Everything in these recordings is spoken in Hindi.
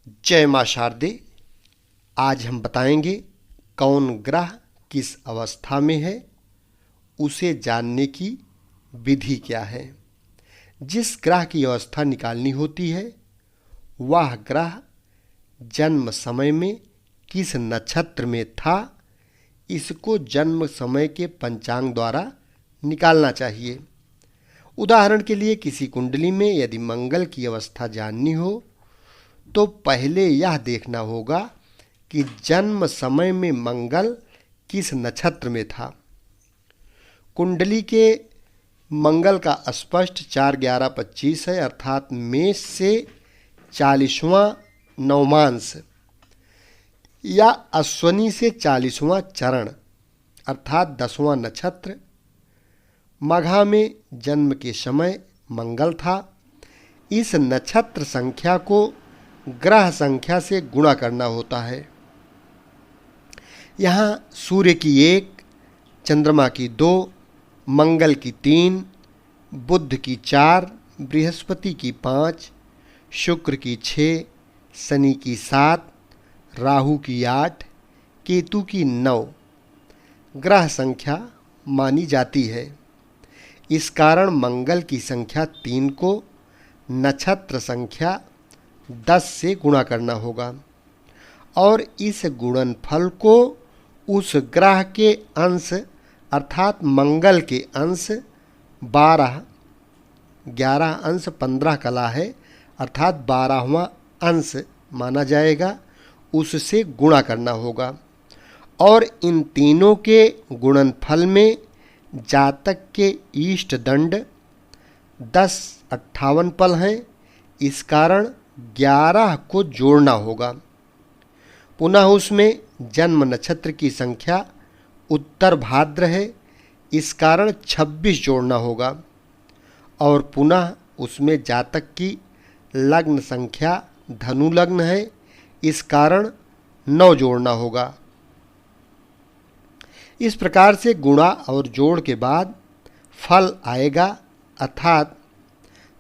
जय मां शारदे। आज हम बताएंगे कौन ग्रह किस अवस्था में है, उसे जानने की विधि क्या है। जिस ग्रह की अवस्था निकालनी होती है वह ग्रह जन्म समय में किस नक्षत्र में था, इसको जन्म समय के पंचांग द्वारा निकालना चाहिए। उदाहरण के लिए किसी कुंडली में यदि मंगल की अवस्था जाननी हो तो पहले यह देखना होगा कि जन्म समय में मंगल किस नक्षत्र में था। कुंडली के मंगल का स्पष्ट 4-11-25 है, अर्थात मेष से 40वां नवमांश या अश्वनी से 40वां चरण अर्थात 10वां नक्षत्र। मघा में जन्म के समय मंगल था। इस नक्षत्र संख्या को ग्रह संख्या से गुणा करना होता है। यहाँ सूर्य की 1, चंद्रमा की 2, मंगल की 3, बुध की 4, बृहस्पति की 5, शुक्र की 6, शनि की 7, राहु की 8, केतु की 9 ग्रह संख्या मानी जाती है। इस कारण मंगल की संख्या 3 को नक्षत्र संख्या 10 से गुणा करना होगा और इस गुणनफल को उस ग्रह के अंश अर्थात मंगल के अंश 12, 11 अंश 15 कला है अर्थात 12वां अंश माना जाएगा, उससे गुणा करना होगा। और इन तीनों के गुणनफल में जातक के इष्ट दंड 10-58 पल हैं। इस कारण 11 को जोड़ना होगा। पुनः उसमें जन्म नक्षत्र की संख्या उत्तर भाद्र है, इस कारण 26 जोड़ना होगा। और पुनः उसमें जातक की लग्न संख्या धनु लग्न है, इस कारण 9 जोड़ना होगा। इस प्रकार से गुणा और जोड़ के बाद फल आएगा, अर्थात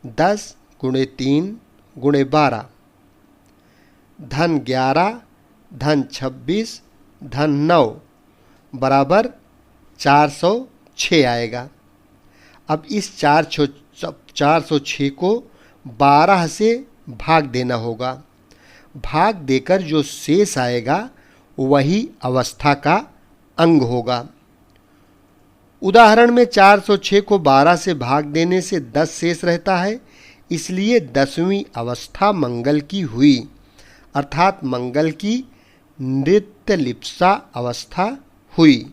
10 × 3 × 12 धन 11 धन 26 धन 9 बराबर 406 आएगा। अब इस 406 को 12 से भाग देना होगा। भाग देकर जो शेष आएगा वही अवस्था का अंग होगा। उदाहरण में 406 को 12 से भाग देने से 10 शेष रहता है, इसलिए 10वीं अवस्था मंगल की हुई, अर्थात मंगल की नृत्य लिप्सा अवस्था हुई।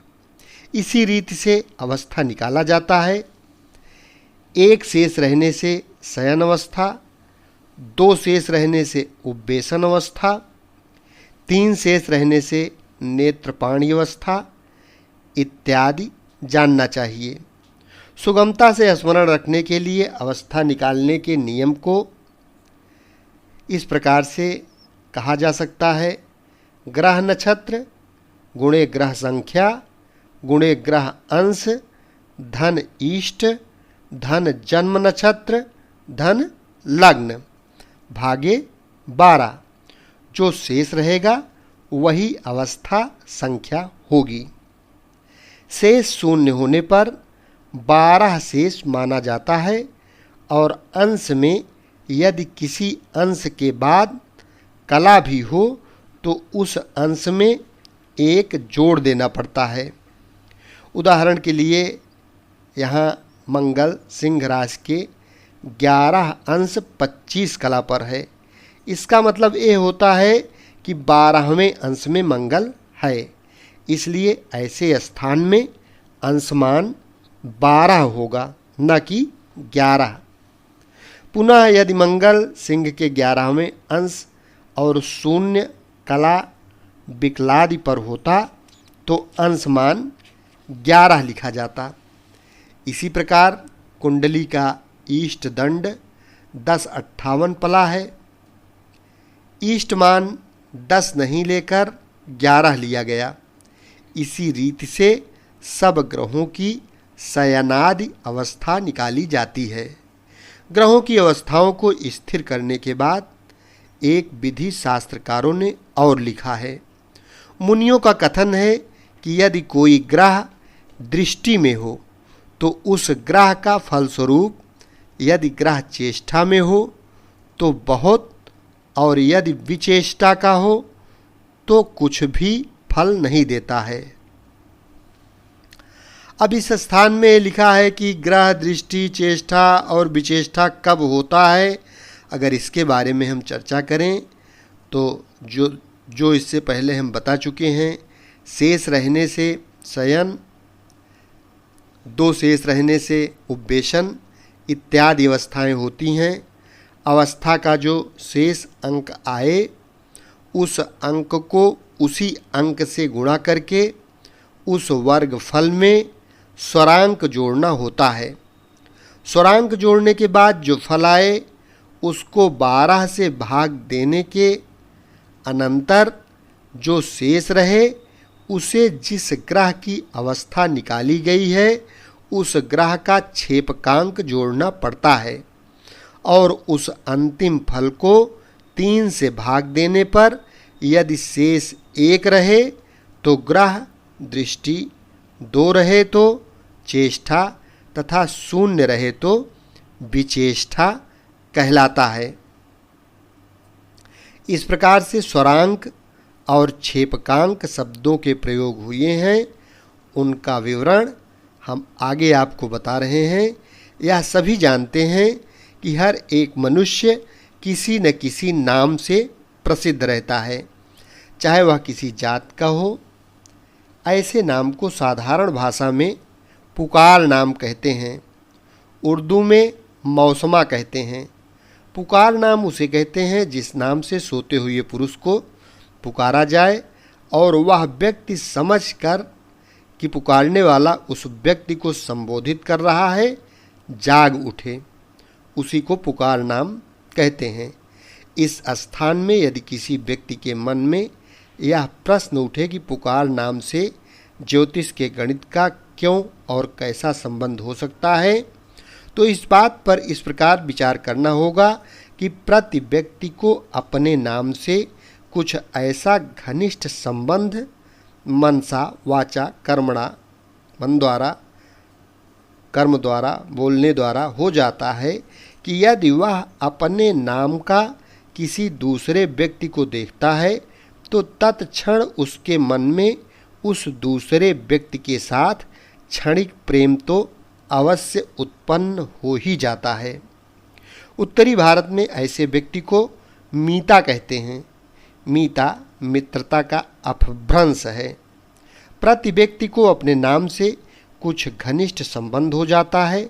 इसी रीति से अवस्था निकाला जाता है। 1 शेष रहने से शयन अवस्था, 2 शेष रहने से उपवेशन अवस्था, 3 शेष रहने से नेत्रपाणी अवस्था इत्यादि जानना चाहिए। सुगमता से स्मरण रखने के लिए अवस्था निकालने के नियम को इस प्रकार से कहा जा सकता है: ग्रह नक्षत्र गुणे ग्रह संख्या गुणे ग्रह अंश धन इष्ट धन जन्म नक्षत्र धन लग्न भागे 12। जो शेष रहेगा वही अवस्था संख्या होगी। शेष शून्य होने पर 12 शेष माना जाता है और अंश में यदि किसी अंश के बाद कला भी हो तो उस अंश में 1 जोड़ देना पड़ता है। उदाहरण के लिए यहाँ मंगल सिंह राशि के 11 अंश 25 कला पर है। इसका मतलब ये होता है कि 12वें अंश में मंगल है, इसलिए ऐसे स्थान में अंशमान 12 होगा, न कि 11। पुनः यदि मंगल सिंह के 11वें अंश और शून्य कला विकलादि पर होता तो अंशमान 11 लिखा जाता। इसी प्रकार कुंडली का इष्ट दंड 10-58 पला है। इष्टमान 10 नहीं लेकर 11 लिया गया। इसी रीति से सब ग्रहों की शयनादि अवस्था निकाली जाती है। ग्रहों की अवस्थाओं को स्थिर करने के बाद एक विधि शास्त्रकारों ने और लिखा है। मुनियों का कथन है कि यदि कोई ग्रह दृष्टि में हो तो उस ग्रह का फलस्वरूप, यदि ग्रह चेष्टा में हो तो बहुत, और यदि विचेष्टा का हो तो कुछ भी फल नहीं देता है। अब इस स्थान में लिखा है कि ग्रह दृष्टि, चेष्टा और विचेष्टा कब होता है। अगर इसके बारे में हम चर्चा करें तो जो इससे पहले हम बता चुके हैं, शेष रहने से शयन, दो शेष रहने से उपवेशन इत्यादि अवस्थाएं होती हैं। अवस्था का जो शेष अंक आए उस अंक को उसी अंक से गुणा करके उस वर्ग फल में स्वरांक जोड़ना होता है। स्वरांक जोड़ने के बाद जो फल आए उसको 12 से भाग देने के अनंतर जो शेष रहे उसे जिस ग्रह की अवस्था निकाली गई है उस ग्रह का क्षेपकांक जोड़ना पड़ता है, और उस अंतिम फल को 3 से भाग देने पर यदि शेष 1 रहे तो ग्रह दृष्टि, 2 रहे तो चेष्टा तथा 0 रहे तो विचेष्टा कहलाता है। इस प्रकार से स्वरांक और क्षेपकांक शब्दों के प्रयोग हुए हैं, उनका विवरण हम आगे आपको बता रहे हैं। यह सभी जानते हैं कि हर एक मनुष्य किसी न किसी नाम से प्रसिद्ध रहता है, चाहे वह किसी जात का हो। ऐसे नाम को साधारण भाषा में पुकार नाम कहते हैं, उर्दू में मौसमा कहते हैं। पुकार नाम उसे कहते हैं जिस नाम से सोते हुए पुरुष को पुकारा जाए और वह व्यक्ति समझकर कि पुकारने वाला उस व्यक्ति को संबोधित कर रहा है जाग उठे, उसी को पुकार नाम कहते हैं। इस स्थान में यदि किसी व्यक्ति के मन में यह प्रश्न उठे कि पुकार नाम से ज्योतिष के गणित का क्यों और कैसा संबंध हो सकता है, तो इस बात पर इस प्रकार विचार करना होगा कि प्रति व्यक्ति को अपने नाम से कुछ ऐसा घनिष्ठ संबंध मनसा वाचा कर्मणा, मन द्वारा, कर्म द्वारा, बोलने द्वारा हो जाता है कि यदि वह अपने नाम का किसी दूसरे व्यक्ति को देखता है तो तत्क्षण उसके मन में उस दूसरे व्यक्ति के साथ क्षणिक प्रेम तो अवश्य उत्पन्न हो ही जाता है। उत्तरी भारत में ऐसे व्यक्ति को मीता कहते हैं। मीता मित्रता का अपभ्रंश है। प्रति व्यक्ति को अपने नाम से कुछ घनिष्ठ संबंध हो जाता है।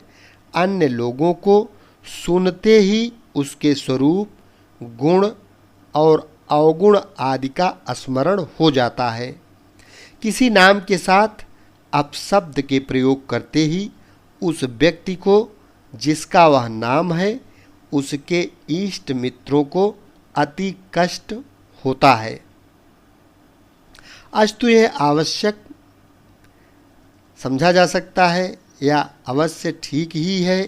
अन्य लोगों को सुनते ही उसके स्वरूप, गुण और अवगुण आदि का स्मरण हो जाता है। किसी नाम के साथ अपशब्द के प्रयोग करते ही उस व्यक्ति को जिसका वह नाम है उसके इष्ट मित्रों को अति कष्ट होता है। अस्तु यह आवश्यक समझा जा सकता है या अवश्य ठीक ही है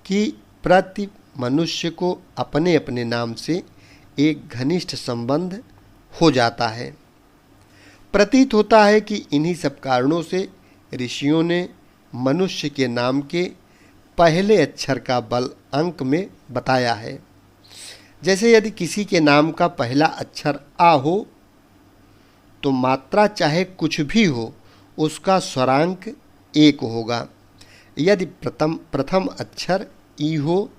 कि प्रति मनुष्य को अपने अपने नाम से एक घनिष्ठ संबंध हो जाता है। प्रतीत होता है कि इन्हीं सब कारणों से ऋषियों ने मनुष्य के नाम के पहले अक्षर का बल अंक में बताया है। जैसे यदि किसी के नाम का पहला अक्षर आ हो तो मात्रा चाहे कुछ भी हो उसका स्वरांक 1 होगा। यदि प्रथम अक्षर ई हो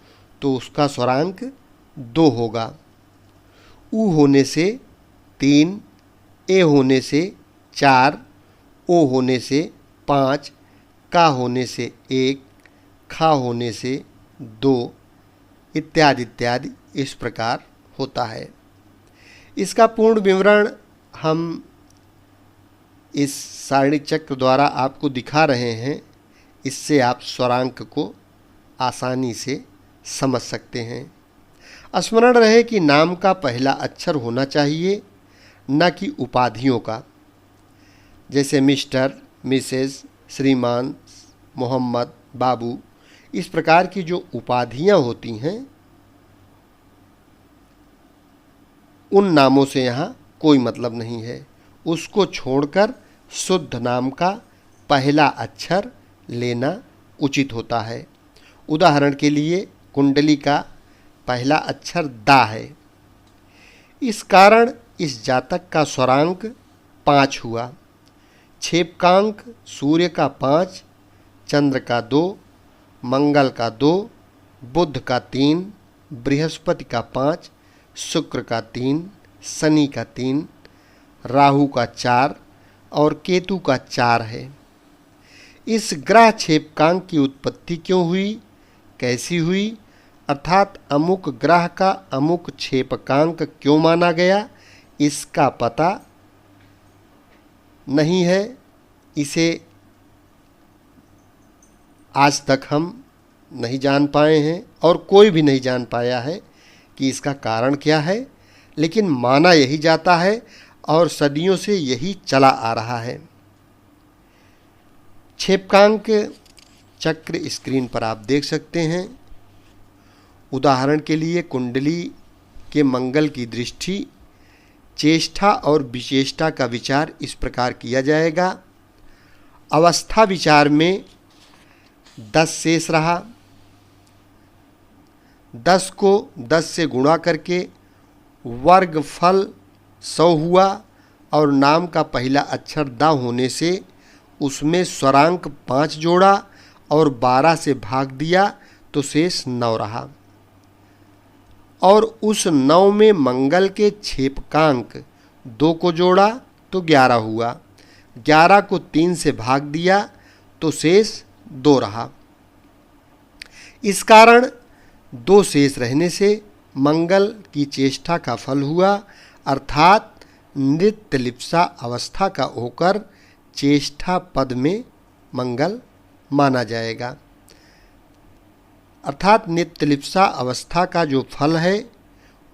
तो उसका स्वरांक 2 होगा। उ होने से 3, ए होने से 4, ओ होने से 5, का होने से 1, खा होने से 2 इत्यादि इत्यादि इस प्रकार होता है। इसका पूर्ण विवरण हम इस सारणी चक्र द्वारा आपको दिखा रहे हैं। इससे आप स्वरांक को आसानी से समझ सकते हैं। स्मरण रहे कि नाम का पहला अक्षर होना चाहिए, न कि उपाधियों का, जैसे मिस्टर, मिसेस, श्रीमान, मोहम्मद, बाबू। इस प्रकार की जो उपाधियां होती हैं उन नामों से यहाँ कोई मतलब नहीं है। उसको छोड़कर शुद्ध नाम का पहला अक्षर लेना उचित होता है। उदाहरण के लिए कुंडली का पहला अक्षर दा है। इस कारण इस जातक का स्वरांक 5 हुआ। छेपकांक सूर्य का 5, चंद्र का 2, मंगल का 2, बुध का 3, बृहस्पति का 5, शुक्र का 3, शनि का 3, राहु का 4 और केतु का 4 है। इस ग्रह छेपकांक की उत्पत्ति क्यों हुई, कैसी हुई, अर्थात अमुक ग्रह का अमुक छेपकांक क्यों माना गया, इसका पता नहीं है। इसे आज तक हम नहीं जान पाए हैं और कोई भी नहीं जान पाया है कि इसका कारण क्या है, लेकिन माना यही जाता है और सदियों से यही चला आ रहा है। छेपकांक चक्र स्क्रीन पर आप देख सकते हैं। उदाहरण के लिए कुंडली के मंगल की दृष्टि, चेष्टा और विचेष्टा का विचार इस प्रकार किया जाएगा। अवस्था विचार में 10 शेष रहा। 10 को 10 से गुणा करके वर्गफल 100 हुआ और नाम का पहला अक्षर दा होने से उसमें स्वरांक 5 जोड़ा और 12 से भाग दिया तो शेष 9 रहा। और उस 9 में मंगल के छेपकांक 2 को जोड़ा तो 11 हुआ। 11 को 3 से भाग दिया तो शेष 2 रहा। इस कारण 2 शेष रहने से मंगल की चेष्टा का फल हुआ, अर्थात नृत्यलिप्सा अवस्था का होकर चेष्टा पद में मंगल माना जाएगा। अर्थात नृत्यलिप्सा अवस्था का जो फल है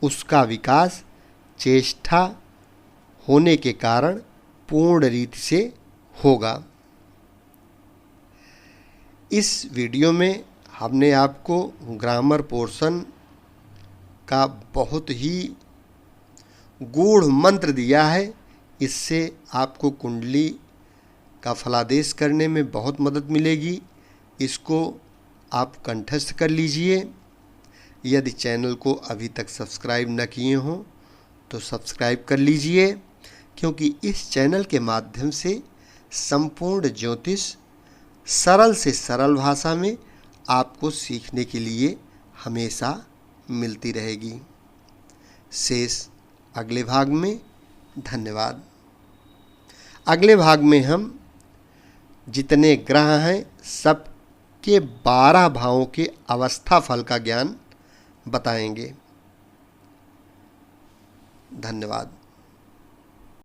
उसका विकास चेष्टा होने के कारण पूर्ण रीति से होगा। इस वीडियो में हमने आपको ग्रामर पोर्शन का बहुत ही गूढ़ मंत्र दिया है। इससे आपको कुंडली का फलादेश करने में बहुत मदद मिलेगी। इसको आप कंठस्थ कर लीजिए। यदि चैनल को अभी तक सब्सक्राइब न किए हों तो सब्सक्राइब कर लीजिए, क्योंकि इस चैनल के माध्यम से संपूर्ण ज्योतिष सरल से सरल भाषा में आपको सीखने के लिए हमेशा मिलती रहेगी। शेष अगले भाग में। धन्यवाद। अगले भाग में हम जितने ग्रह हैं सब के 12 भावों के अवस्था फल का ज्ञान बताएंगे। धन्यवाद।